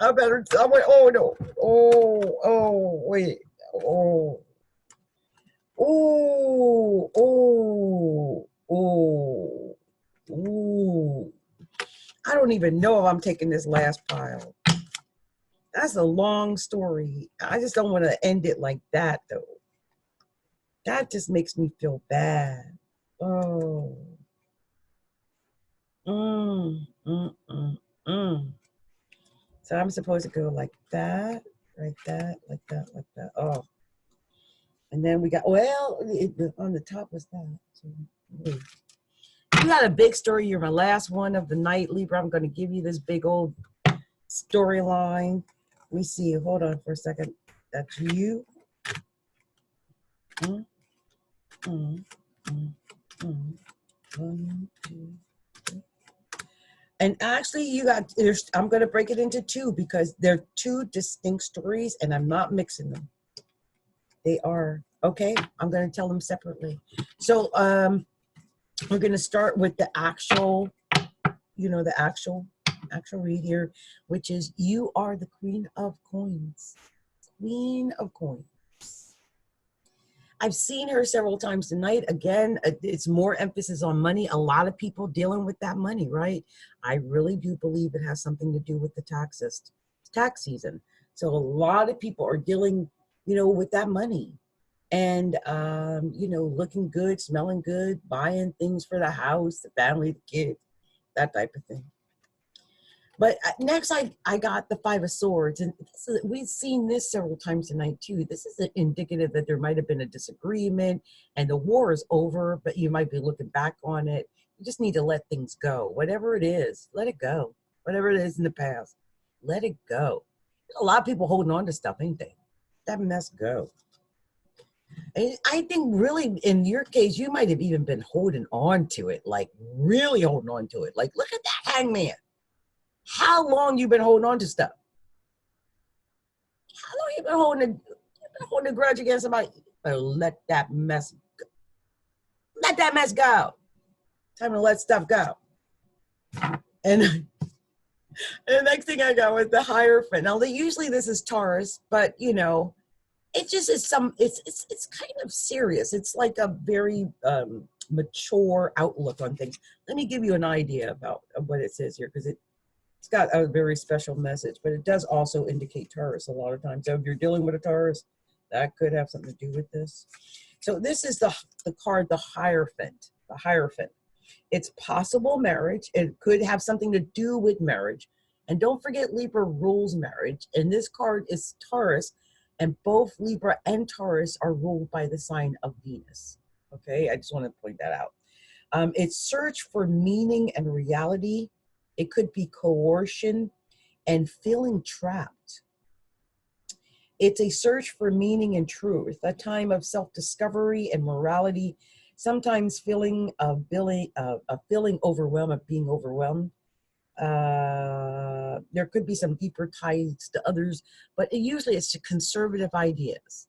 I went, oh, no. Oh, wait. Oh. I don't even know if I'm taking this last pile. That's a long story. I just don't want to end it like that, though. That just makes me feel bad. Oh. So I'm supposed to go like that, like that, like that, like that. Oh. And then we got, well, on the top was that. So, you got a big story. You're my last one of the night, Libra. I'm going to give you this big old storyline. Let me see. Hold on for a second. That's you. Mm, mm, mm, mm. 1, 2, 3. And actually, you got, I'm going to break it into two because they're two distinct stories and I'm not mixing them. They are. Okay. I'm going to tell them separately. So, we're going to start with the actual, the actual read here, which is you are the Queen of Coins. Queen of Coins. I've seen her several times tonight. Again, it's more emphasis on money. A lot of people dealing with that money, right? I really do believe it has something to do with the tax season. So a lot of people are dealing, with that money. And, looking good, smelling good, buying things for the house, the family, the kids, that type of thing. But next, I got the Five of Swords, and we've seen this several times tonight too. This is indicative that there might have been a disagreement, and the war is over, but you might be looking back on it. You just need to let things go. Whatever it is, let it go. Whatever it is in the past, let it go. There's a lot of people holding on to stuff, ain't they? That mess go. And I think really in your case, you might have even been holding on to it, like really holding on to it. Like, look at that hangman. How long you been holding on to stuff? How long you been holding a grudge against somebody? But let that mess go. Let that mess go. Time to let stuff go. And the next thing I got was the Hierophant. Now, usually this is Taurus, but it just is it's kind of serious. It's like a very mature outlook on things. Let me give you an idea about what it says here, because it's got a very special message, but it does also indicate Taurus a lot of times. So if you're dealing with a Taurus, that could have something to do with this. So this is the card, the Hierophant. The Hierophant. It's possible marriage. It could have something to do with marriage. And don't forget, Libra rules marriage. And this card is Taurus. And both Libra and Taurus are ruled by the sign of Venus. Okay, I just want to point that out. It's search for meaning and reality. It could be coercion and feeling trapped. It's a search for meaning and truth, a time of self-discovery and morality, sometimes feeling overwhelmed, of being overwhelmed. There could be some deeper ties to others, but usually it's to conservative ideas,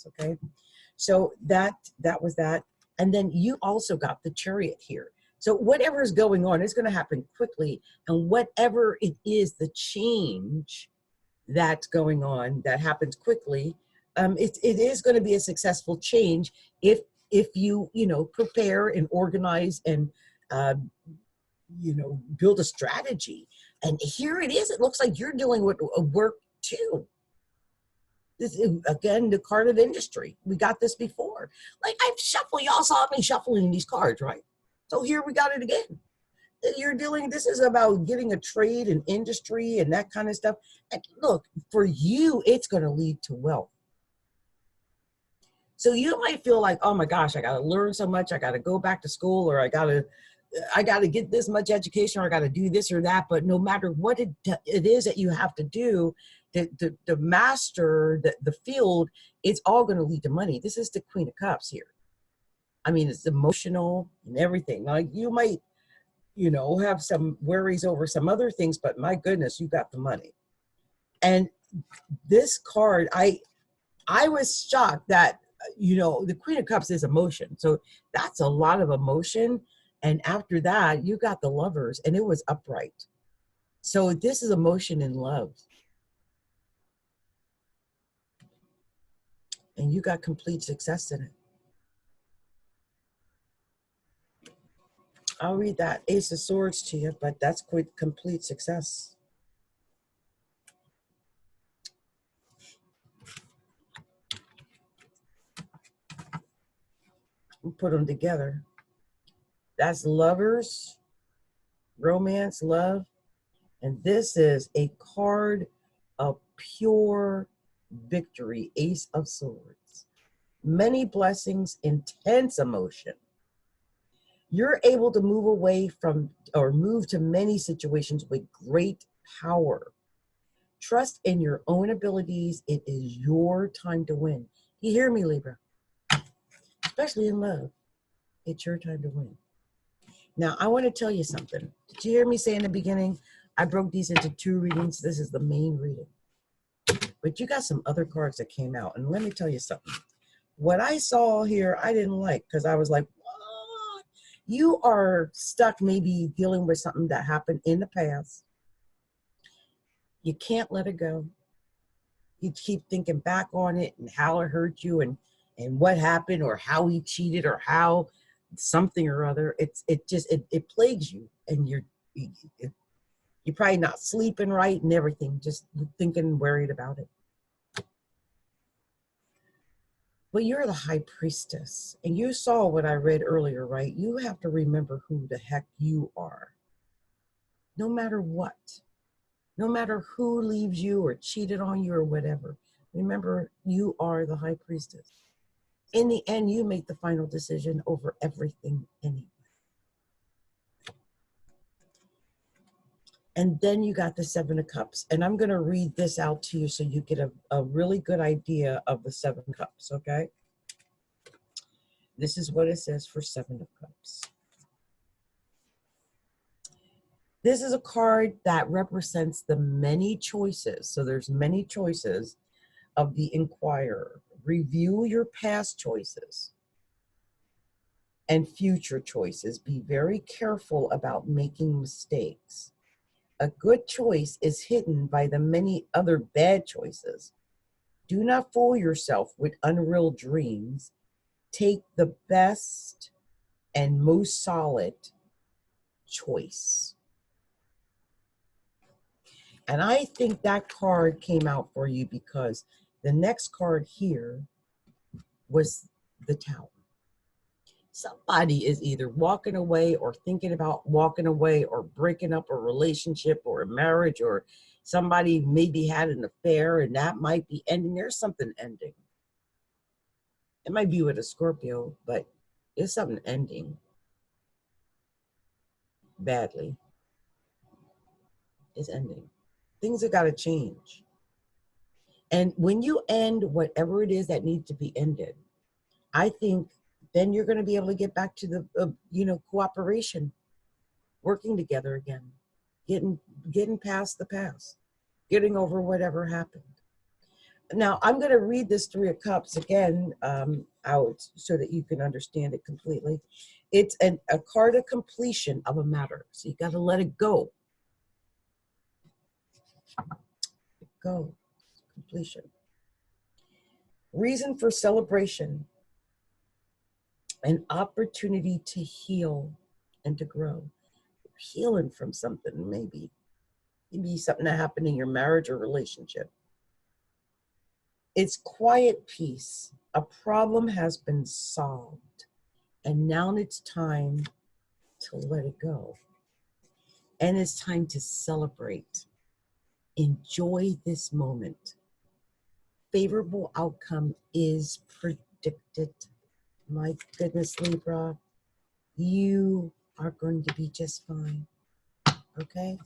okay? So that was that. And then you also got the Chariot here. So whatever is going on is going to happen quickly. And whatever it is, the change that's going on that happens quickly, it is going to be a successful change if you, prepare and organize and, build a strategy. And here it is. It looks like you're dealing with work too. This is, again, the card of industry. We got this before. Like I've shuffled. Y'all saw me shuffling these cards, right? So here we got it again. This is about getting a trade and industry and that kind of stuff. And look, for you, it's going to lead to wealth. So you might feel like, oh my gosh, I got to learn so much. I got to go back to school, or I got to get this much education, or I got to do this or that. But no matter what it is that you have to do, to master the field, it's all going to lead to money. This is the Queen of Cups here. I mean, it's emotional and everything. Like you might, have some worries over some other things, but my goodness, you got the money. And this card, I was shocked that, the Queen of Cups is emotion. So that's a lot of emotion. And after that, you got the Lovers, and it was upright. So this is emotion and love. And you got complete success in it. I'll read that Ace of Swords to you, but that's quite complete success. We'll put them together. That's Lovers, romance, love, And this is a card of pure victory, Ace of Swords. Many blessings, intense emotion. You're able to move away from or move to many situations with great power. Trust in your own abilities. It is your time to win. You hear me, Libra? Especially in love. It's your time to win. Now, I want to tell you something. Did you hear me say in the beginning, I broke these into 2 readings. This is the main reading. But you got some other cards that came out. And let me tell you something. What I saw here, I didn't like, because I was like, what? You are stuck maybe dealing with something that happened in the past. You can't let it go. You keep thinking back on it and how it hurt you and what happened or how he cheated or how something or other. It plagues you, and you're probably not sleeping right and everything, just thinking and worried about it. But you're the high priestess, and you saw what I read earlier, right? You have to remember who the heck you are. No matter what. No matter who leaves you or cheated on you or whatever. Remember, you are the high priestess. In the end, you make the final decision over everything anyway. And then you got the 7 of Cups. And I'm going to read this out to you so you get a really good idea of the 7 Cups, okay? This is what it says for 7 of Cups. This is a card that represents the many choices. So there's many choices of the inquirer. Review your past choices and future choices. Be very careful about making mistakes. A good choice is hidden by the many other bad choices. Do not fool yourself with unreal dreams. Take the best and most solid choice. And I think that card came out for you because the next card here was the Tower. Somebody is either walking away or thinking about walking away or breaking up a relationship or a marriage, or somebody maybe had an affair and that might be ending. There's something ending. It might be with a Scorpio, but there's something ending badly. It's ending. Things have got to change. And when you end whatever it is that needs to be ended, I think then you're going to be able to get back to the, cooperation, working together again, getting past the past, getting over whatever happened. Now, I'm going to read this 3 of Cups again out so that you can understand it completely. It's a card of completion of a matter. So you got to let it go. Go. Completion. Reason for celebration. An opportunity to heal and to grow. Healing from something, maybe something that happened in your marriage or relationship. It's quiet peace. A problem has been solved, and now it's time to let it go. And it's time to celebrate. Enjoy this moment. Favorable outcome is predicted. My goodness, Libra, you are going to be just fine. Okay?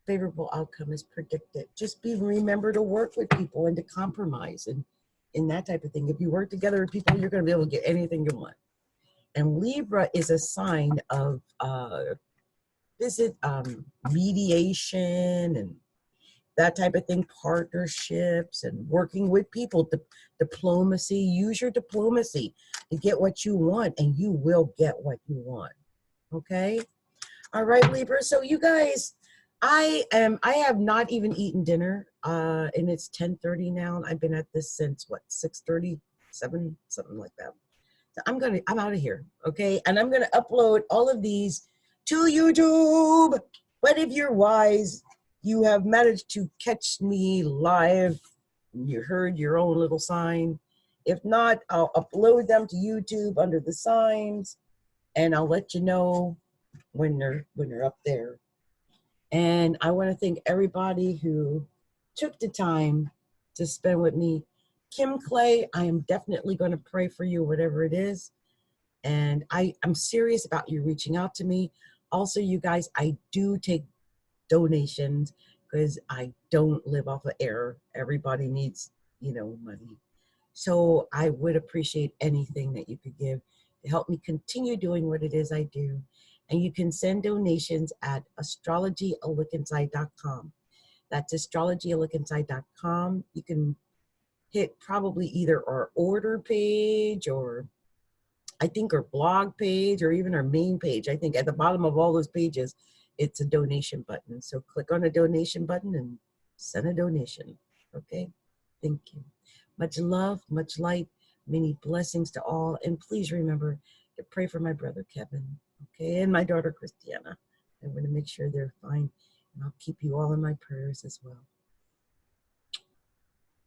Favorable outcome is predicted. Just remember to work with people and to compromise and that type of thing. If you work together with people, you're going to be able to get anything you want. And Libra is a sign of mediation and that type of thing, partnerships and working with people, diplomacy. Use your diplomacy to get what you want, and you will get what you want. Okay? All right, Libra. So you guys, I have not even eaten dinner, and it's 10:30 now, and I've been at this since what, 6:37, something like that. So I'm out of here, okay? And I'm gonna upload all of these to YouTube. But if you're wise, you have managed to catch me live. You heard your own little sign. If not, I'll upload them to YouTube under the signs, and I'll let you know when they're up there. And I want to thank everybody who took the time to spend with me. Kim Clay, I am definitely going to pray for you, whatever it is. And I'm serious about you reaching out to me. Also, you guys, I do take donations because I don't live off of air. Everybody needs, money. So I would appreciate anything that you could give to help me continue doing what it is I do. And you can send donations at astrologyalookInside.com. That's astrologyalookInside.com. You can hit probably either our order page or I think our blog page or even our main page. I think at the bottom of all those pages, it's a donation button. So click on the donation button and send a donation. Okay? Thank you. Much love, much light, many blessings to all. And please remember to pray for my brother Kevin, okay, and my daughter Christiana. I want to make sure they're fine. And I'll keep you all in my prayers as well.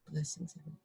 Blessings, everyone.